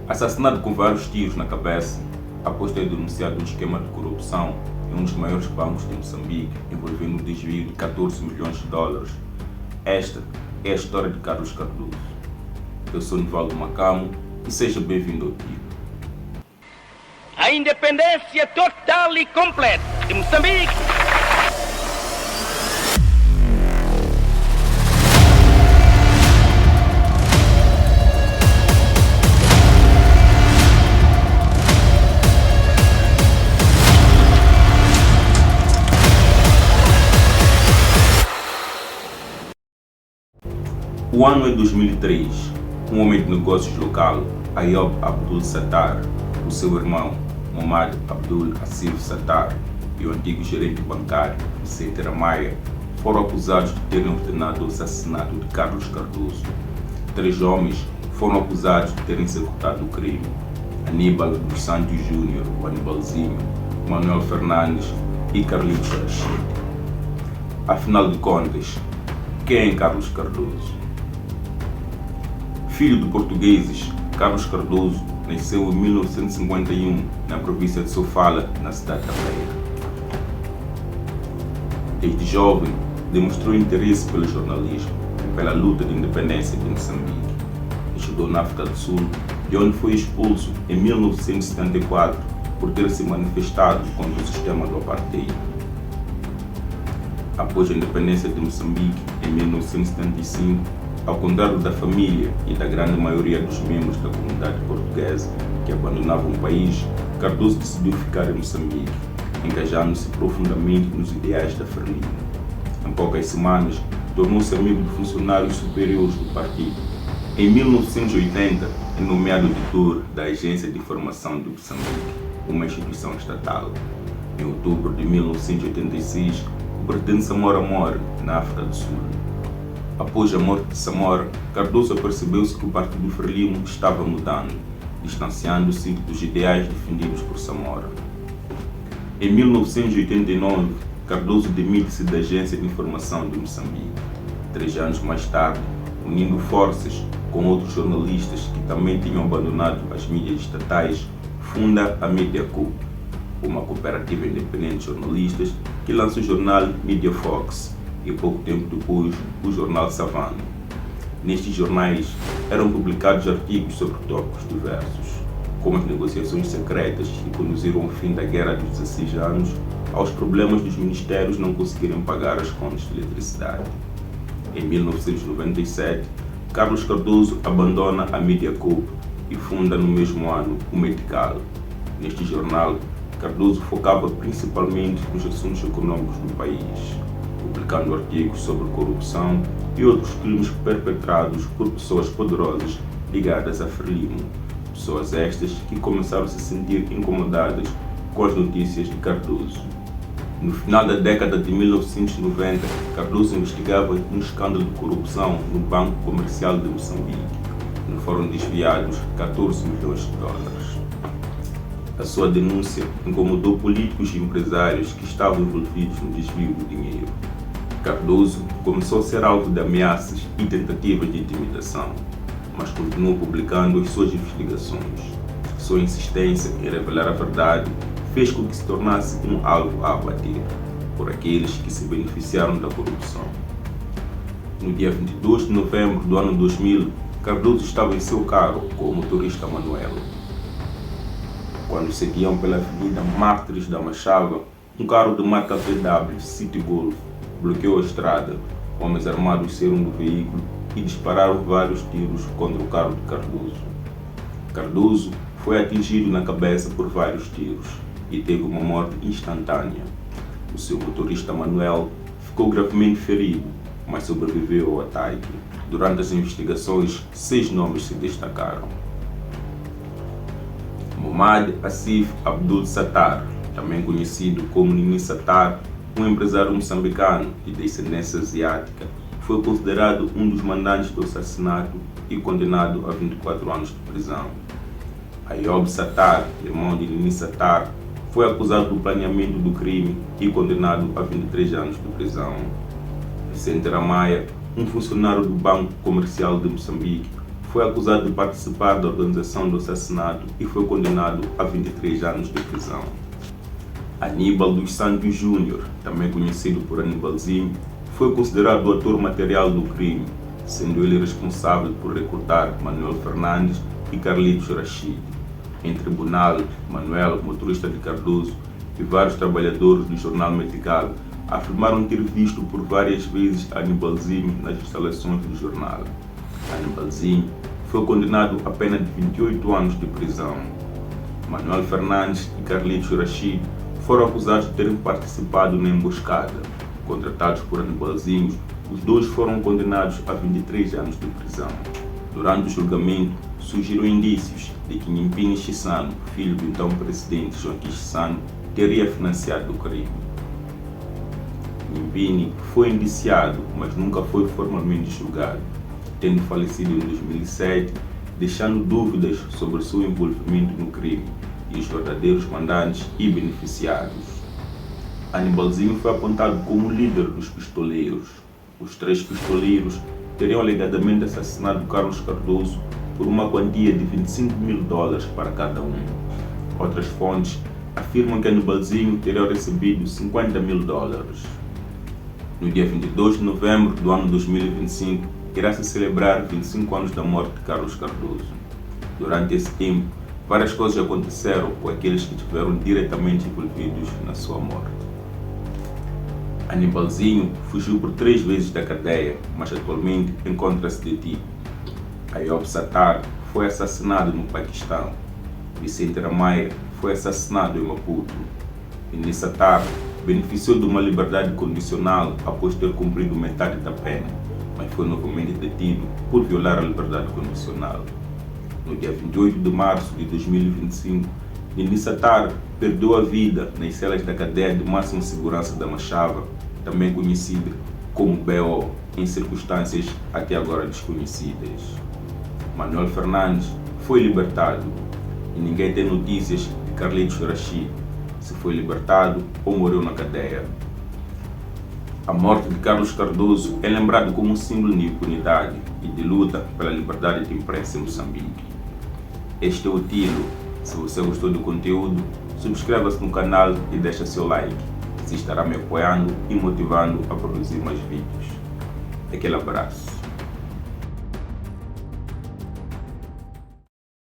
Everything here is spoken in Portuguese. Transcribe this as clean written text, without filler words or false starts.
Assassinado com vários tiros na cabeça após ter denunciado um esquema de corrupção em um dos maiores bancos de Moçambique, envolvendo o desvio de 14 milhões de dólares. Esta é a história de Carlos Cardoso. Eu sou Nivaldo Macamo e seja bem-vindo ao Tico. A independência total e completa de Moçambique. O ano é 2003. Um homem de negócios local, Ayob Abdul Sattar, o seu irmão, Mohamed Abdul Asif Sattar, e o antigo gerente bancário, Seiter Amaya, foram acusados de terem ordenado o assassinato de Carlos Cardoso. 3 homens foram acusados de terem executado o crime: Aníbal dos Santos Júnior, o Anibalzinho, Manuel Fernandes e Carlitos Rachid. Afinal de contas, quem é Carlos Cardoso? Filho de portugueses, Carlos Cardoso nasceu em 1951 na província de Sofala, na cidade da Beira. Desde jovem, demonstrou interesse pelo jornalismo e pela luta de independência de Moçambique. Estudou na África do Sul, de onde foi expulso em 1974 por ter se manifestado contra o sistema do apartheid. Após a independência de Moçambique em 1975, ao contrário da família e da grande maioria dos membros da comunidade portuguesa que abandonavam o país, Cardoso decidiu ficar em Moçambique, engajando-se profundamente nos ideais da Frelimo. Em poucas semanas, tornou-se amigo de funcionários superiores do partido. Em 1980, é nomeado editor da Agência de Informação de Moçambique, uma instituição estatal. Em outubro de 1986, o presidente Samora morre na África do Sul. Após a morte de Samora, Cardoso apercebeu-se que o partido Frelimo estava mudando, distanciando-se dos ideais defendidos por Samora. Em 1989, Cardoso demite-se da Agência de Informação de Moçambique. 3 anos mais tarde, unindo forças com outros jornalistas que também tinham abandonado as mídias estatais, funda a Media Coop, uma cooperativa independente de jornalistas que lança o jornal Media Fox e pouco tempo depois o jornal Savannah. Nestes jornais eram publicados artigos sobre tópicos diversos, como as negociações secretas que conduziram ao fim da Guerra dos 16 anos, aos problemas dos ministérios não conseguirem pagar as contas de eletricidade. Em 1997, Carlos Cardoso abandona a Media Coop e funda no mesmo ano o Medical. Neste jornal, Cardoso focava principalmente nos assuntos econômicos do país, publicando artigos sobre corrupção e outros crimes perpetrados por pessoas poderosas ligadas à Frelimo. Pessoas estas que começaram a se sentir incomodadas com as notícias de Cardoso. No final da década de 1990, Cardoso investigava um escândalo de corrupção no Banco Comercial de Moçambique, onde foram desviados 14 milhões de dólares. A sua denúncia incomodou políticos e empresários que estavam envolvidos no desvio do dinheiro. Cardoso começou a ser alvo de ameaças e tentativas de intimidação, mas continuou publicando as suas investigações. Sua insistência em revelar a verdade fez com que se tornasse um alvo a abater por aqueles que se beneficiaram da corrupção. No dia 22 de novembro do ano 2000, Cardoso estava em seu carro com o motorista Manuel. Quando seguiam pela avenida Mártires da Machava, um carro de marca VW City Golf bloqueou a estrada. Homens armados saíram do veículo e dispararam vários tiros contra o carro de Cardoso. Cardoso foi atingido na cabeça por vários tiros e teve uma morte instantânea. O seu motorista Manuel ficou gravemente ferido, mas sobreviveu ao ataque. Durante as investigações, 6 nomes se destacaram: Mohamed Asif Abdul Sattar, também conhecido como Nini Sattar, um empresário moçambicano de descendência asiática, foi considerado um dos mandantes do assassinato e condenado a 24 anos de prisão. Ayob Sattar, irmão de Nini Sattar, foi acusado do planeamento do crime e condenado a 23 anos de prisão. Seiter Amaya, um funcionário do Banco Comercial de Moçambique, foi acusado de participar da organização do assassinato e foi condenado a 23 anos de prisão. Aníbal dos Santos Júnior, também conhecido por Anibalzinho, foi considerado o ator material do crime, sendo ele responsável por recrutar Manuel Fernandes e Carlitos Rachid. Em tribunal, Manuel, motorista de Cardoso, e vários trabalhadores do jornal Metical afirmaram ter visto por várias vezes Anibalzinho nas instalações do jornal. Anibalzinho foi condenado a pena de 28 anos de prisão. Manuel Fernandes e Carlitos Rachid foram acusados de terem participado na emboscada. Contratados por Anibalzinho, os dois foram condenados a 23 anos de prisão. Durante o julgamento, surgiram indícios de que Nyimpini Chissano, filho do então presidente Joaquim Chissano, teria financiado o crime. Nyimpini foi indiciado, mas nunca foi formalmente julgado, tendo falecido em 2007, deixando dúvidas sobre seu envolvimento no crime e os verdadeiros mandantes e beneficiários. Anibalzinho foi apontado como líder dos pistoleiros. Os 3 pistoleiros teriam alegadamente assassinado Carlos Cardoso por uma quantia de $25 mil para cada um. Outras fontes afirmam que Anibalzinho teria recebido $50 mil. No dia 22 de novembro do ano 2025, irá se celebrar 25 anos da morte de Carlos Cardoso. Durante esse tempo, várias coisas aconteceram com aqueles que estiveram diretamente envolvidos na sua morte. Anibalzinho fugiu por 3 vezes da cadeia, mas atualmente encontra-se detido. Ayub Sattar foi assassinado no Paquistão. Vicente Ramaia foi assassinado em Maputo. Inês Sattar beneficiou de uma liberdade condicional após ter cumprido metade da pena, mas foi novamente detido por violar a liberdade condicional. No dia 28 de março de 2025, Inês Sattar perdeu a vida nas celas da cadeia de máxima segurança da Machava, também conhecida como BO, em circunstâncias até agora desconhecidas. Manuel Fernandes foi libertado e ninguém tem notícias de Carlitos Rachid, se foi libertado ou morreu na cadeia. A morte de Carlos Cardoso é lembrado como um símbolo de impunidade e de luta pela liberdade de imprensa em Moçambique. Este é o Tilo. Se você gostou do conteúdo, subscreva-se no canal e deixa seu like. Isso estará me apoiando e motivando a produzir mais vídeos. Aquele abraço.